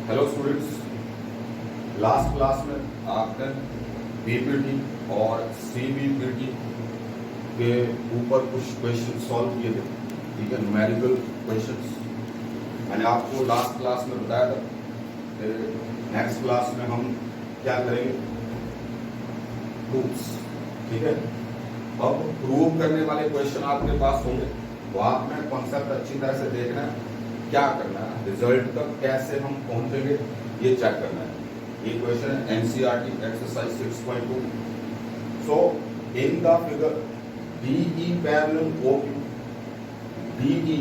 Hello students, last class में आपने BPT और सीबीपीटी के ऊपर कुछ क्वेश्चन सॉल्व किए थे। ठीक है, न्यूमेरिकल क्वेश्चंस मैंने आपको लास्ट क्लास में बताया था कि नेक्स्ट क्लास में हम क्या करेंगे, प्रूफ्स। ठीक है, अब प्रूव करने वाले क्वेश्चन आपके पास होंगे, तो आपने कॉन्सेप्ट अच्छी तरह से देखना है, क्या करना है, रिजल्ट तक कैसे हम पहुंचेंगे ये चेक करना है। ये क्वेश्चन है NCERT exercise 6.2। So in the figure DE parallel OQ, DE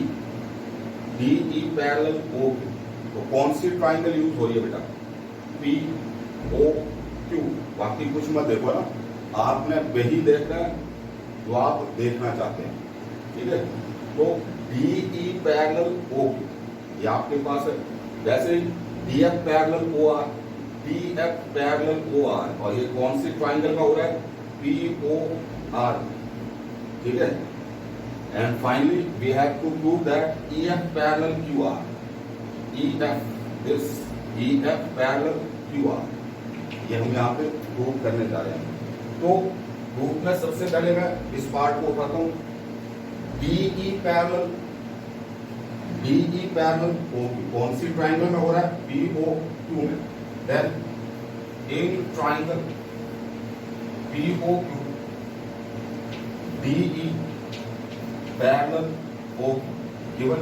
parallel OQ, तो कौन सी ट्राइंगल यूज हो रही है बेटा? POQ। बाकी कुछ मत देखो ना, आपने वही देखना है जो आप देखना चाहते हैं। ठीक है, तो DE पैरेलल OQ ये आपके पास है। वैसे DF parallel OR, DF parallel OR, और ये कौन सी ट्राइंगल का हो रहा है? POR। ठीक है, and finally we have to prove that EF parallel QR, EF parallel QR, ये हम यहाँ पे प्रूव करने जा रहे हैं। तो प्रूफ में सबसे पहले मैं इस पार्ट को उठाता हूँ, DE पैरेलल OQ कौन सी ट्राइंगल में हो रहा है? POQ में। Then in triangle POQ DE parallel OQ given.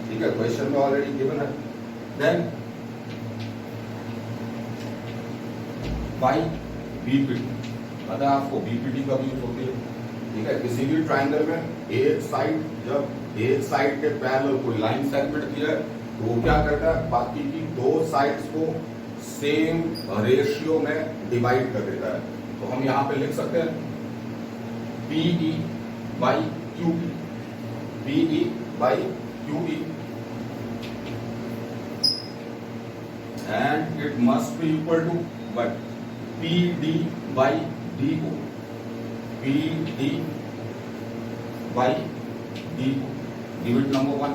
ठीक है, क्वेश्चन में ऑलरेडी गिवन है। देन बाई BPT, पता है आपको BPT कब यूज होती है? ठीक है, किसी भी ट्राइंगल में एक साइड, जब एक साइड के पैरेलल कोई लाइन सेगमेंट दिया है तो वो क्या करता है, बाकी की दो साइड्स को सेम रेशियो में डिवाइड कर देता है। तो हम यहाँ पे लिख सकते हैं PE by QE, PE by QE, and it must be equal to but PD by DO, PD by DO। Divide number 1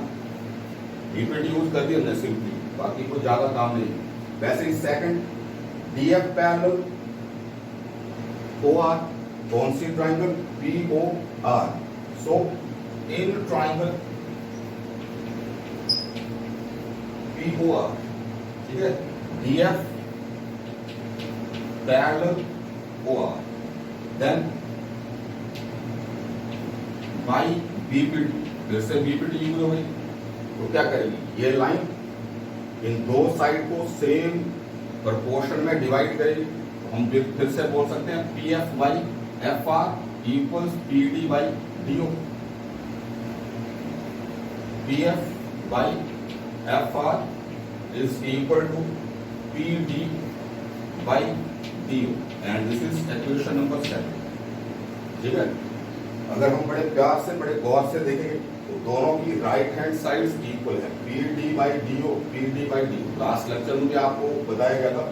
BPT use कर दिया हमने सिंपली, बाकी कोई ज्यादा काम नहीं। वैसे सेकंड DF पैरेलल OR कौन सी triangle? POR। So in triangle POR, ठीक है, DF parallel OR, then by BPT, फिर से BPT यूज हो गई, तो क्या करेगी, ये लाइन इन दो साइड को सेम प्रोपोर्शन में डिवाइड करेगी। तो हम फिर से बोल सकते हैं PF by FR equals PD by DO, PF by FR is equal to PD by DO, and this is equation number 7। ठीक है, अगर हम बड़े प्यार से, बड़े गौर से देखेंगे तो दोनों की राइट हैंड साइड्स इक्वल है, PD by DO, PD by DO। Last lecture में भी आपको बताया गया था,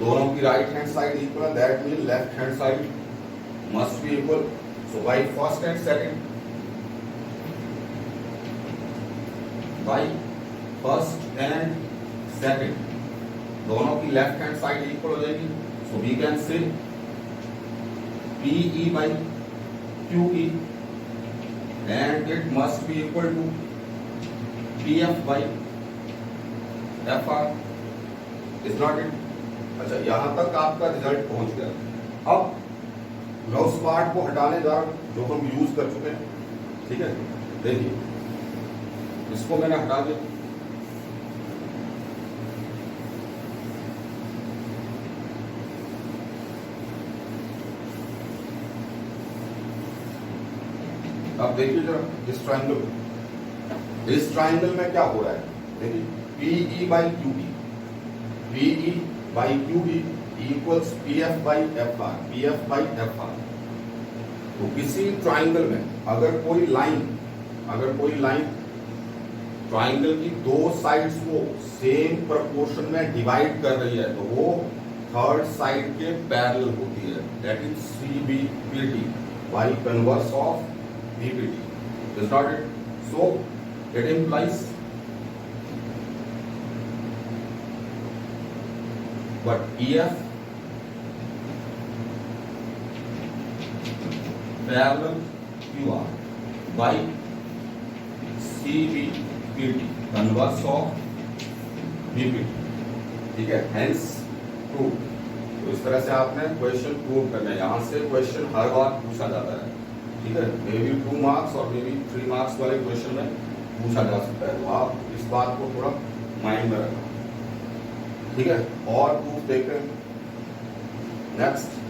दोनों की राइट हैंड साइड इक्वल है, that mean left hand side must be equal. So by first and second, by first and second दोनों की लेफ्ट हैंड साइड इक्वल हो जाएगी। So we can say PE by QE and it must be equal to PF by FR, is not it? अच्छा, यहां तक आपका result पहुंच गया। अब मैं उस पार्ट को हटाने जा रहा हूं जो हम यूज कर चुके हैं। ठीक है, देखिए इसको मैंने हटा दिया। अब देखिए जरा इस ट्राइंगल में क्या हो रहा है, देखिए PE by QE, PE by QE equals PF by FR, PF by FR। तो किसी ट्राइंगल में अगर कोई लाइन ट्राइंगल की दो साइड्स को सेम प्रोपोर्शन में डिवाइड कर रही है तो वो थर्ड साइड के पैरेलल होती है, that is CBPT by converse of BPT, is not it? So it implies but EF parallel QR by CVPT converse of BPT, ठीक है, हेंस प्रूव। तो इस तरह से आपने क्वेश्चन प्रूव करना है। यहाँ से क्वेश्चन हर बार पूछा जाता है, ठीक है, मे बी 2 मार्क्स और मे बी 3 मार्क्स वाले क्वेश्चन में पूछा जा सकता है। तो आप इस बात को थोड़ा माइंड में रखना, ठीक है। और प्रूफ देखते हैं next.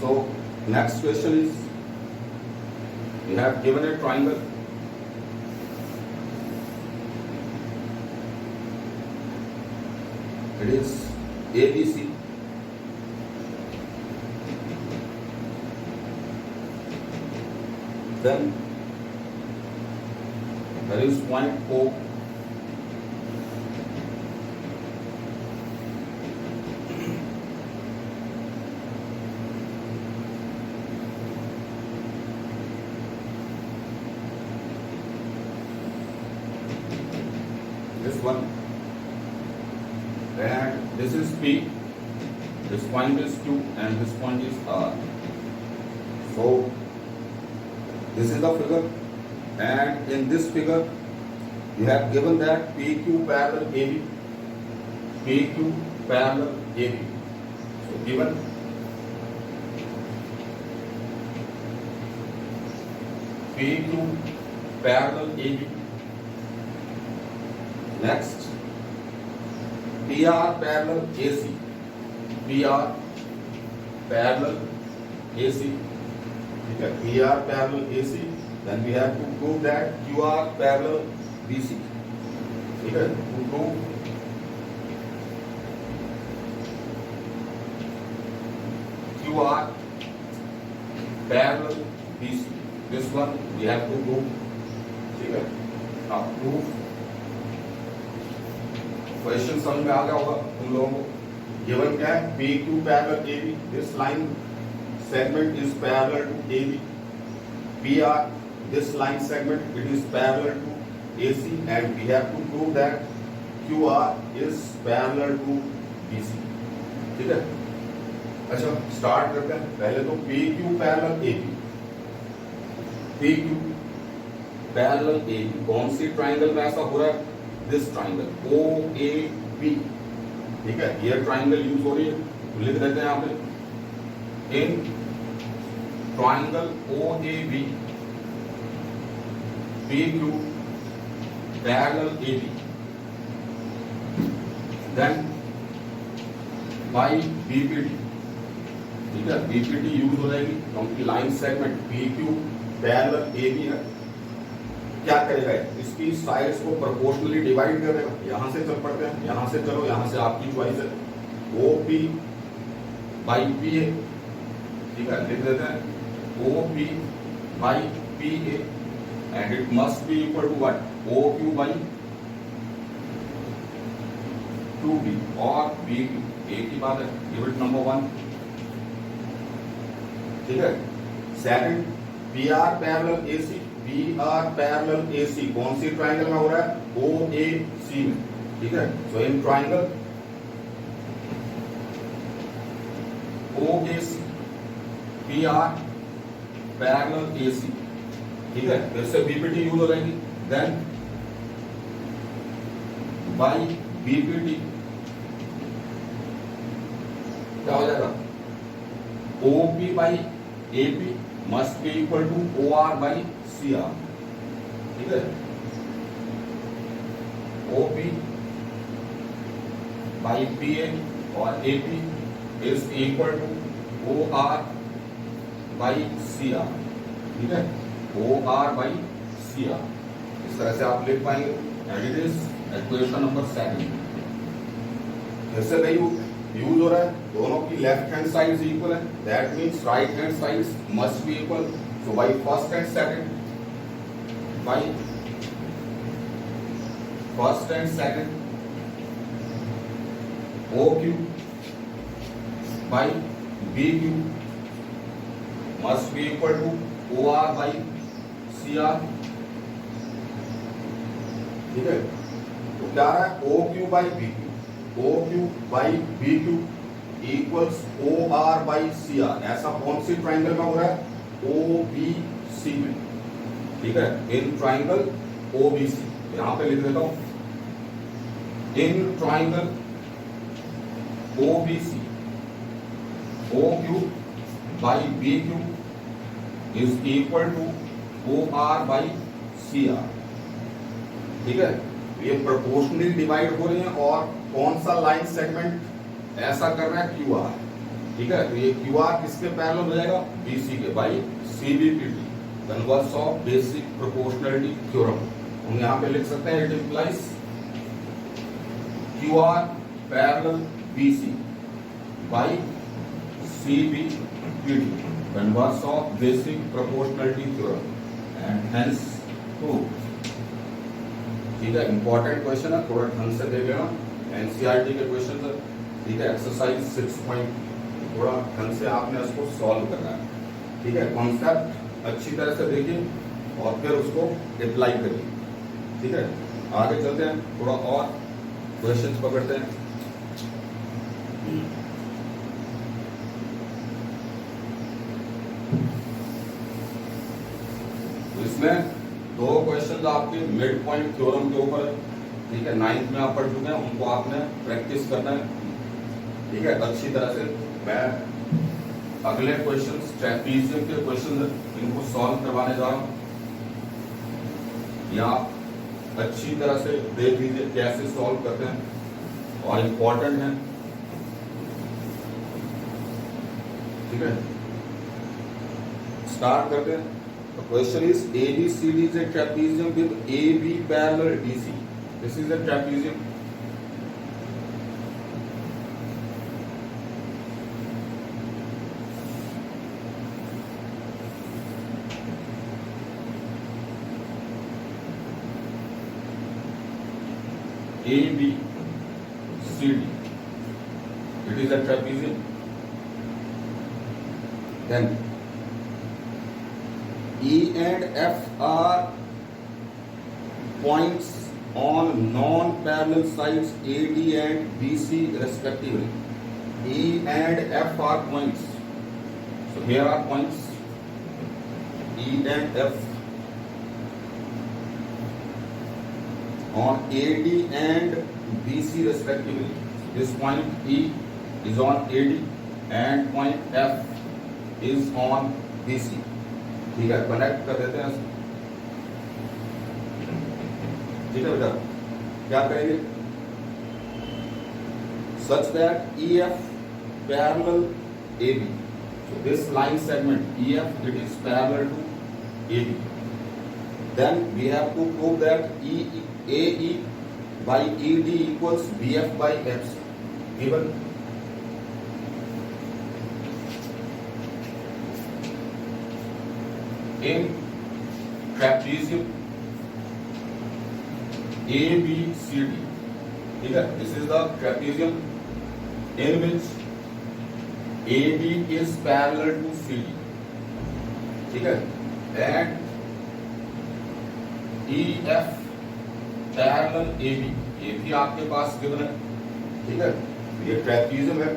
So next question is, we have given a triangle. It is ABC. Then there is point O. This one, and this is P, this point is Q, and this point is R. So this is the figure, and in this figure you have given that PQ parallel AB, PQ parallel AB. So given PQ parallel AB. Next, PR parallel AC, PR parallel AC, ठीक है, PR parallel AC. Then we have to prove that QR parallel BC, ठीक है, to prove QR parallel BC. This one we have to prove, ठीक है। now proof question समझ में आ गया होगा तुम लोगों को। गिवन क्या है, PQ parallel AB, this line segment is parallel to AB, PR this line segment it is parallel to AC, and we have to prove that QR is parallel to BC, ठीक है। अच्छा start करते हैं। पहले तो PQ parallel AB, PQ parallel AB कौन सी triangle में ऐसा हो रहा है, दिस ट्राइंगल OAB, ठीक है, ये ट्राइंगल यूज हो रही है, तो लिख देते हैं यहाँ पे, in triangle OAB PQ parallel AB, then by BPT, ठीक है, BPT यूज हो जाएगी क्योंकि line segment PQ parallel AB है। क्या करेगा, इसकी साइड्स को प्रोपोर्शनली डिवाइड करेगा। यहां से चल पड़ते हैं, यहां से चलो, यहां से आपकी चॉइस है, OP बाई PA, ठीक है, लिख देते हैं OP by PA, and it must be equal to what, OQ by 2B और BQ, एक ही बात है, गिव इट नंबर 1, ठीक है। Second, PR parallel AC, PR parallel AC कौन सी ट्राइंगल में हो रहा है, OAC में, ठीक है। So in triangle OAC PR parallel AC, ठीक है, फिर से BPT यूज हो जाएगी, देन बाई BPT क्या हो जाएगा, OP by AP must be equal to OR by CR, ठीक है। OP बाई PA और AP is equal to OR by CR, ठीक है, OR बाई CR, इस तरह से आप लिख पाएंगे, and it is equation number 7। जैसे नहीं यूज हो रहा है, दोनों की लेफ्ट हैंड साइड इक्वल है, that means right hand side must be equal. So by first and second, by first and second OQ by BQ must be equal to OR by CR. ठीक है, तो क्या है OQ by BQ, OQ by BQ equals OR by CR. ऐसा कौन सी triangle में हो रहा है? OBC में. ठीक है, इन ट्राइंगल OBC. यहां पे लिख देता हूं, in triangle OBC OQ by BQ is equal to OR by CR. ठीक है, ये प्रोपोर्शनली डिवाइड हो रही है और कौन सा लाइन सेगमेंट ऐसा कर रहा है? QR. ठीक है, तो ये QR किसके पैरेलल हो जाएगा? BC के, by CBPT, converse of basic proportionality theorem. हम यहाँ पे लिख सकते हैं, it implies QR parallel BC by CBPT, converse of basic proportionality theorem, and hence proved. ठीक है, इंपॉर्टेंट क्वेश्चन है, थोड़ा ढंग से देख लेना. एनसीईआरटी के क्वेश्चन है. ठीक है, एक्सरसाइज 6 पॉइंट, थोड़ा ढंग से आपने उसको सॉल्व करना है. ठीक है, कॉन्सेप्ट अच्छी तरह से देखिए और फिर उसको अप्लाई करिए. ठीक है, आगे चलते हैं, थोड़ा और क्वेश्चंस पकड़ते हैं. इसमें 2 क्वेश्चन आपके मिड पॉइंट थ्योरम के ऊपर है. ठीक है, 9th में आप पढ़ चुके हैं, उनको आपने प्रैक्टिस करना है. ठीक है, अच्छी तरह से. मैं अगले क्वेश्चंस ट्रेपीजियम के क्वेश्चन इनको सॉल्व करवाने जा रहा हूं. या अच्छी तरह से देख लीजिए कैसे सॉल्व करते हैं और इम्पोर्टेंट है. ठीक है, स्टार्ट करते हैं. The question is ABCD is a trapezium with AB parallel DC. This is a trapezium. ABCD. It is a trapezium. Then E and F are points on non-parallel sides AD and BC respectively. E and F are points. So here are points E and F on AD and BC respectively. This point E is on AD and point F is on BC. ठीक है, connect कर देते हैं. ठीक है बेटा, क्या करेंगे? Such that EF parallel AB. So this line segment EF, it is parallel to AB. Then we have to prove that AE by ED equals BF by FC. Given in trapezium ABCD. ठीक है, this is the trapezium in which AB is parallel to CD. ठीक है, and EF parallel AB. ये भी आपके पास given है. ठीक है, ये ट्रेपीजियम है,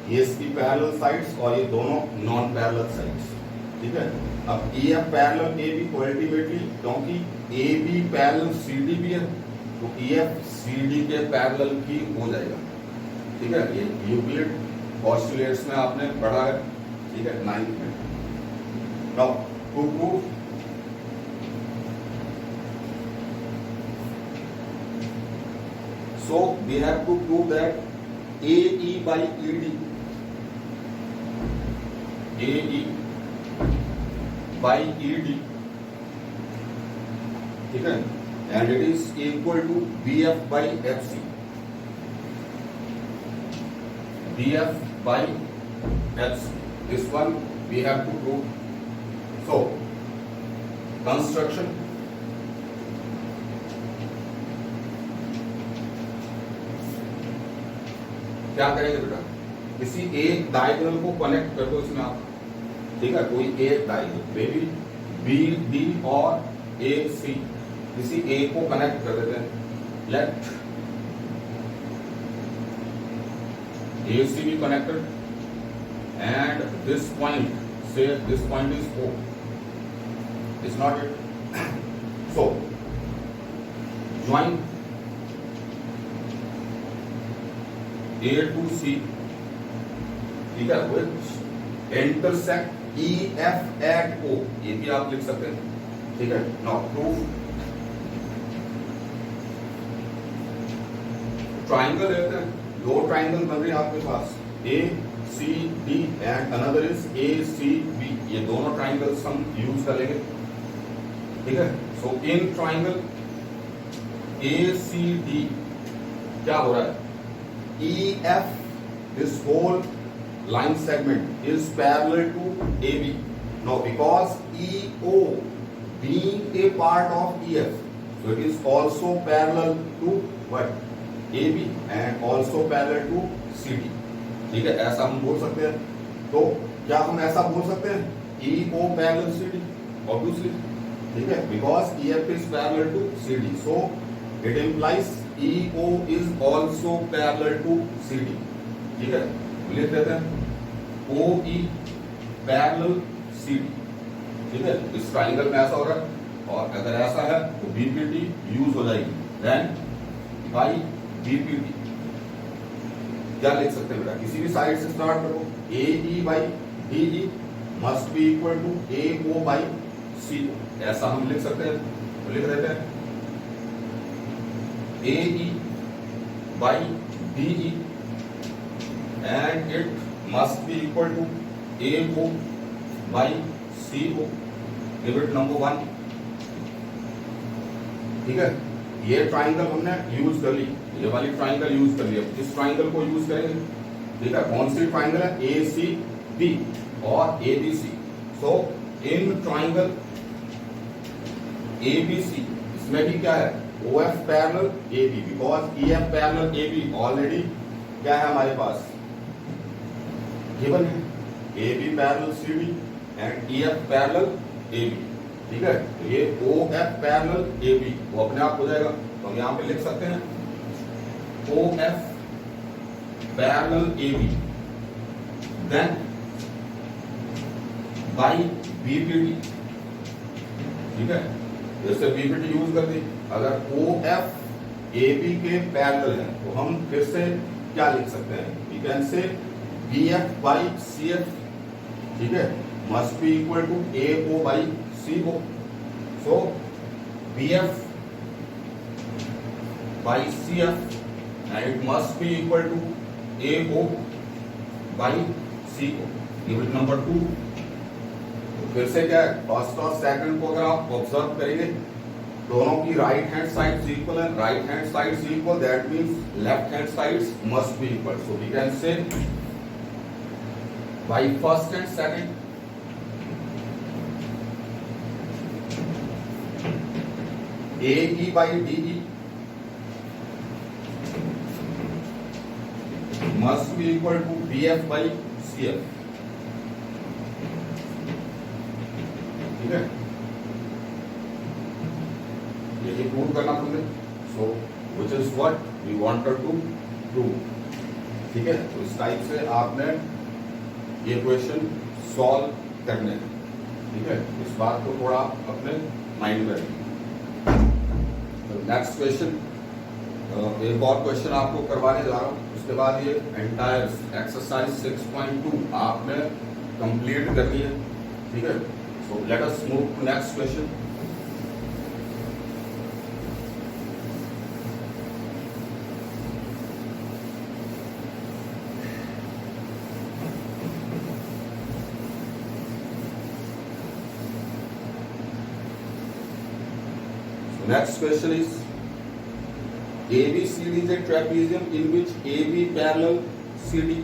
ये इसकी पैरेलल साइड्स और ये दोनों नॉन पैरेलल साइड्स. ठीक है, अब EF पैरेलल AB को अल्टीमेटली, क्योंकि AB पैरेलल CD भी है, तो EF CD के पैरेलल की हो जाएगा. ठीक है, ये यूक्लिड पोस्टुलेट्स में आपने पढ़ा है. ठीक है, 9th में. Now to prove so we have to prove that AE by ED, AE by ED, ठीक है, and it is equal to BF by FC. BF by FC. This one we have to prove. So construction क्या करेंगे बेटा, किसी एक diagonal को connect कर दो इसमें आप, ठीक है, कोई एक diagonal may be B D और ए सी, किसी एक को कनेक्ट कर देते हैं। Let A C B connected and this point, say this point is O, is not it? So join A to C, ठीक है, which intersect E F at O, ये भी आप लिख सकते हैं, ठीक है। Now proof, ट्राइंगल रहते हैं, दो ट्राइंगल बन रहे हैं आपके पास, A C D and another is A C B, ये दोनों ट्राइंगल्स हम यूज करेंगे, ठीक है। So in triangle A C D क्या हो रहा है, E F, this whole line segment is parallel to AB. Now because E O being a part of E F, so it is also parallel to what, AB and also parallel to CD, ठीक है, ऐसा हम बोल सकते हैं। तो क्या हम ऐसा बोल सकते हैं, E O parallel CD, obviously, ठीक है, because E F is parallel to CD, so it implies E O is also parallel to CD, ठीक है। लिख देते हैं O E parallel CD, ठीक है, इस ट्राइंगल में ऐसा हो रहा है, और अगर ऐसा है तो BPT यूज हो जाएगी, देन बाई BPT क्या लिख सकते हैं बेटा, किसी भी साइड से स्टार्ट करो, A E by D E must be equal to A O by C O, ऐसा हम लिख सकते हैं। तो लिख देते हैं A E by D E and it must be equal to A O by C O, give it number 1, ठीक है। ये ट्राइंगल हमने यूज कर ली, ये वाली ट्राइंगल यूज कर लिया, इस ट्राइंगल को यूज करेंगे, ठीक है। कौन सी ट्राइंगल है, ए सी बी और A B C. So in triangle A B C, इसमें भी क्या है, O F parallel A B, because E F parallel A B already क्या है हमारे पास, गिवन है, A B parallel C D and E F parallel A B, ठीक है। तो ये O F parallel A B वो अपने आप हो जाएगा, तो हम यहां पे लिख सकते हैं O F parallel A B then by BPT, ठीक है। जैसे बीपीटी यूज कर दी, अगर ओ एफ ए बी के पैरेलल है तो हम फिर से क्या लिख सकते हैं, we can say B F by C F, ठीक है, must be equal to A O by C O. So B F by C F and it must be equal to AO by CO, give it number 2। तो फिर से क्या है, first और second को अगर आप ऑब्जर्व करेंगे, दोनों की राइट हैंड साइड इक्वल है, right hand side equal, that means left hand sides must be equal. So we can say by first and second AE by DE must be equal to BF by CF, ठीक है, ये prove करना तुमने। So which is what we wanted to prove, ठीक है। तो इस type से आपने ये क्वेश्चन सॉल्व करने हैं, ठीक है। इस बात को थोड़ा अपने माइंड में रखिए। नेक्स्ट क्वेश्चन, एक और क्वेश्चन आपको करवाने जा रहा हूं, उसके बाद ये एंटायर एक्सरसाइज 6.2 आपने कंप्लीट करनी है, ठीक है। So let us move to next question. Next question is ABCD is a trapezium in which AB parallel CD.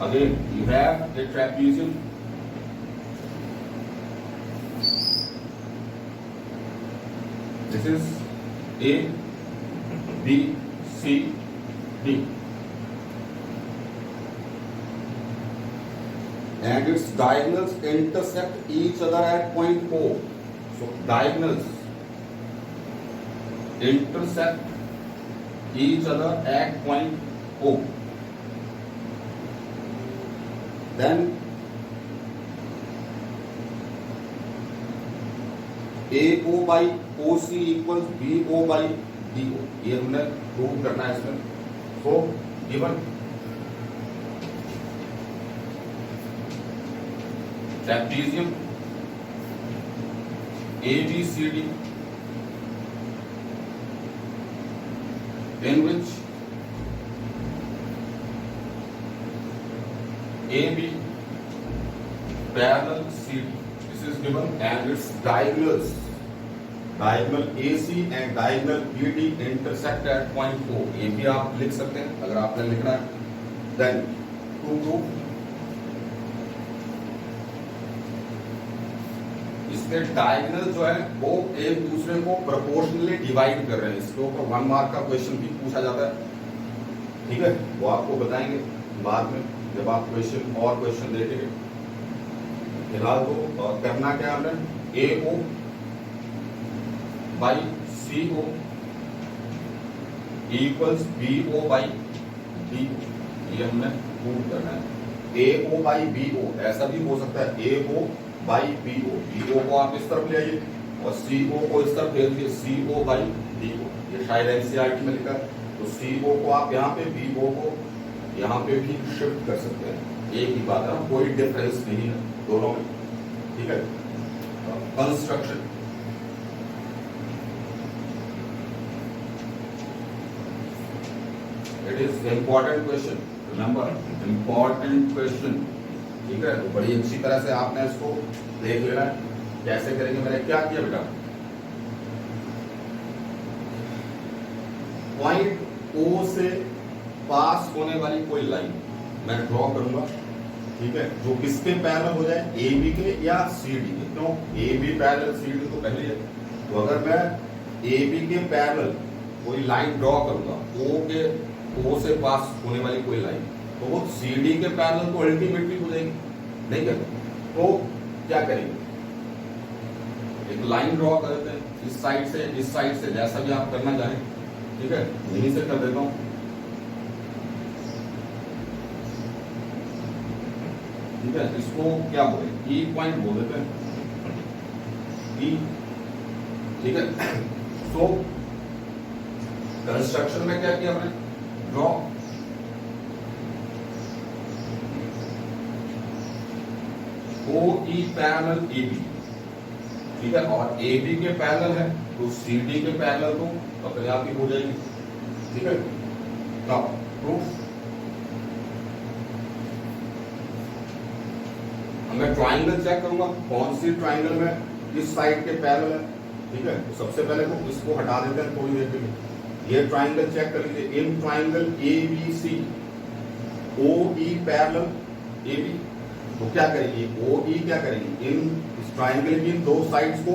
Again, you have a trapezium. This is A, B, C, D. and its diagonals intersect each other at point O. So diagonals intersect each other at point O. Then AO by OC equals BO by DO. ये हमने prove करना है इसमें. So given trapezium ABCD in which AB parallel CD. This is given and its diagonals, diagonal AC and diagonal BD intersect at point O. ये भी आप लिख सकते हैं अगर आपने लिखना है. Then to prove इसके डायगोनल जो है वो एक दूसरे को प्रोपोर्शनली डिवाइड कर रहे हैं. इसके ऊपर 1 मार्क का क्वेश्चन भी पूछा जाता है. ठीक है, वो आपको बताएंगे बाद में जब आप क्वेश्चन और क्वेश्चन देखेंगे. फिलहाल तो करना क्या हमने, AO by CO equals BO by DO. ये हमने प्रूव करना है. AO बाई BO ऐसा भी हो सकता है, AO बाई BO. BO को आप इस तरफ ले आइए और CO को इस तरफ ले लीजिए, CO बाई DO. ये शायद NCERT में लिखा है. तो CO को आप यहाँ पे, BO को यहाँ पे भी शिफ्ट कर सकते हैं. एक ही बात है, कोई डिफरेंस नहीं है दोनों में. ठीक है. Construction it is important question. Remember, important question. ठीक है, तो बड़ी अच्छी तरह से आपने इसको देख लेना है. कैसे करेंगे, मैंने क्या किया बेटा, पॉइंट O से पास होने वाली कोई लाइन मैं ड्रॉ करूंगा. ठीक है, जो किसके पैरेलल हो जाए, AB के या CD के. क्यों, AB पैरेलल CD तो पहले है. तो अगर मैं AB के पैरेलल कोई लाइन ड्रॉ करूंगा, O से पास होने वाली कोई लाइन, तो वो CD के पैरेलल तो अल्टीमेटली हो जाएगी. नहीं क्या, तो क्या करेंगे, एक लाइन ड्रॉ कर देते हैं इस साइड से जैसा भी आप करना चाहें. ठीक है, यहीं से कर देता हूं. ठीक है, इसको क्या बोले, E पॉइंट बोल देते हैं. E. ठीक है. सो कंस्ट्रक्शन में क्या किया हमने, ड्रॉ OE पैरेलल AB. ठीक है, और AB के पैरेलल है तो CD के पैरेलल तो अपने आप ही हो जाएगी. ठीक है. नाउ प्रूफ, मैं ट्राइंगल चेक करूंगा कौन सी ट्राइंगल में इस साइड के पैरेलल है. ठीक है, तो सबसे पहले तो इसको हटा देते हैं थोड़ी देर के लिए. ये ट्राइंगल चेक कर लीजिए. In triangle ABC OE parallel AB. तो क्या करेंगे, OE क्या करेंगे, इन इस ट्राइंगल की दो साइड्स को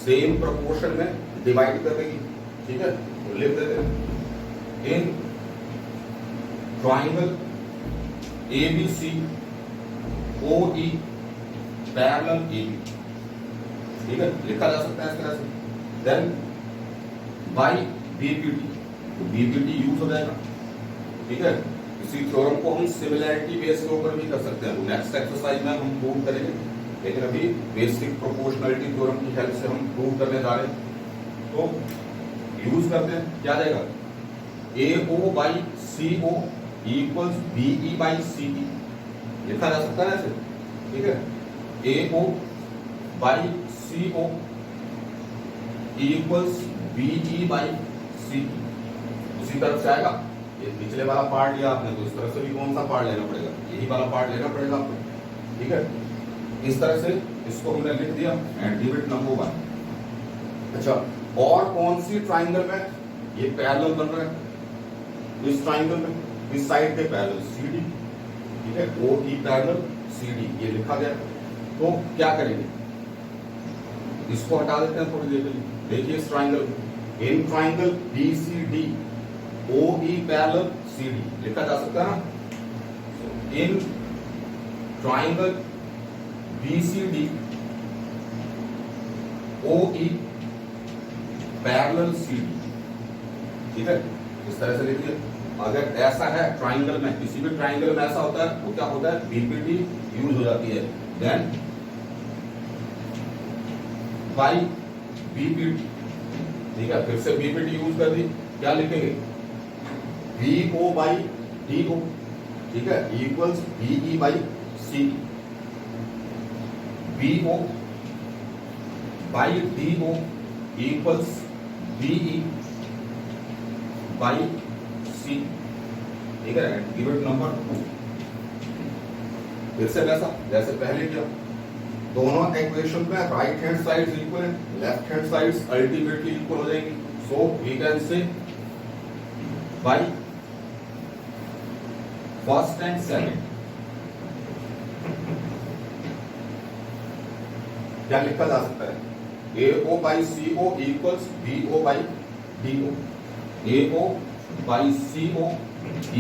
सेम प्रोपोर्शन में डिवाइड कर देगी. ठीक है, तो लिख देते हैं in triangle ABC OE parallel AB. ठीक है, लिखा जा सकता है इस तरह से. देन बाई BPD, तो BPD यूज हो जाएगा. ठीक है, इसी थ्योरम को हम सिमिलैरिटी बेस के ऊपर भी कर सकते हैं. नेक्स्ट एक्सरसाइज में हम प्रूव करेंगे, लेकिन अभी बेसिक प्रोपोर्शनलिटी थ्योरम की हेल्प से हम प्रूव करने जा रहे हैं. तो यूज करते हैं, क्या जाएगा, AO by CO equals BE by CD. लिखा जा सकता है ऐसे. ठीक है, AO by CO equals BE by CD. उसी तरफ से आएगा. ये पिछले वाला पार्ट लिया आपने, तो इस तरह से भी कौन सा पार्ट लेना पड़ेगा, यही वाला पार्ट लेना पड़ेगा आपको. ठीक है, इस तरह से इसको हमने लिख दिया एंड गिव इट नंबर 1. अच्छा, और कौन सी ट्राइंगल में ये पैरेलल बन रहा है, इस ट्राइंगल में इस साइड के पैरेलल CD. ठीक है, OE पैरेलल CD ये लिखा गया. तो क्या करेंगे, इसको हटा देते हैं थोड़ी देर के लिए. देखिए इस triangle, in triangle BCD OE parallel CD लिखा जा सकता है ना. In triangle BCD OE parallel CD, ठीक है, इस तरह से लिखिए। अगर ऐसा है ट्राइंगल में, किसी भी ट्राइंगल में ऐसा होता है, वो क्या होता है, BPD यूज हो जाती है, देन बाई BPD, ठीक है, फिर से BPD यूज कर दी, क्या लिखेंगे, VO बाई DO, ठीक है, equals BE by CD, BO by DO equals BE by C, ठीक है, गिव इट नंबर 2। फिर से वैसा जैसे पहले किया, दोनों इक्वेशन में राइट हैंड साइड इक्वल है, left hand side ultimately equal हो जाएंगी, so we can say by first and second क्या लिखा जा सकता है, AO by CO equals BO by DO, AO by CO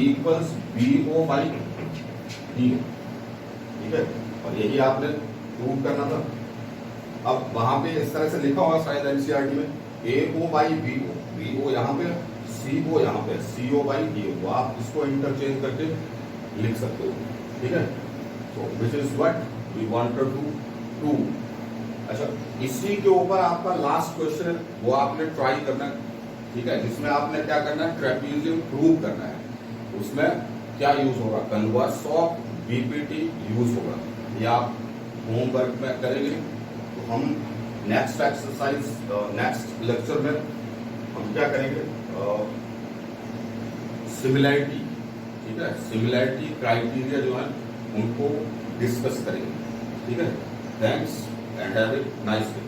equals BO by DO, ठीक है, और यही आपने प्रूव करना था। अब वहां पे इस तरह से लिखा होगा शायद एनसीईआरटी में, AO बाई BO, BO यहाँ पे, CO यहाँ पे, CO बाई DO, तो आप इसको इंटरचेंज करके लिख सकते हो, ठीक है। So which is what we wanted to do. अच्छा, इसी के ऊपर आपका लास्ट क्वेश्चन है, वो आपने ट्राई करना है, ठीक है, जिसमें आपने क्या करना है, ट्रेपीजियम प्रूव करना है। उसमें क्या यूज होगा, कन्वर्स ऑफ BPD यूज होगा, या आप होमवर्क में करेंगे। तो हम नेक्स्ट एक्सरसाइज, नेक्स्ट लेक्चर में हम क्या करेंगे, सिमिलैरिटी, ठीक है, सिमिलैरिटी क्राइटेरिया जो है उनको डिस्कस करेंगे, ठीक है। Thanks and have a nice day.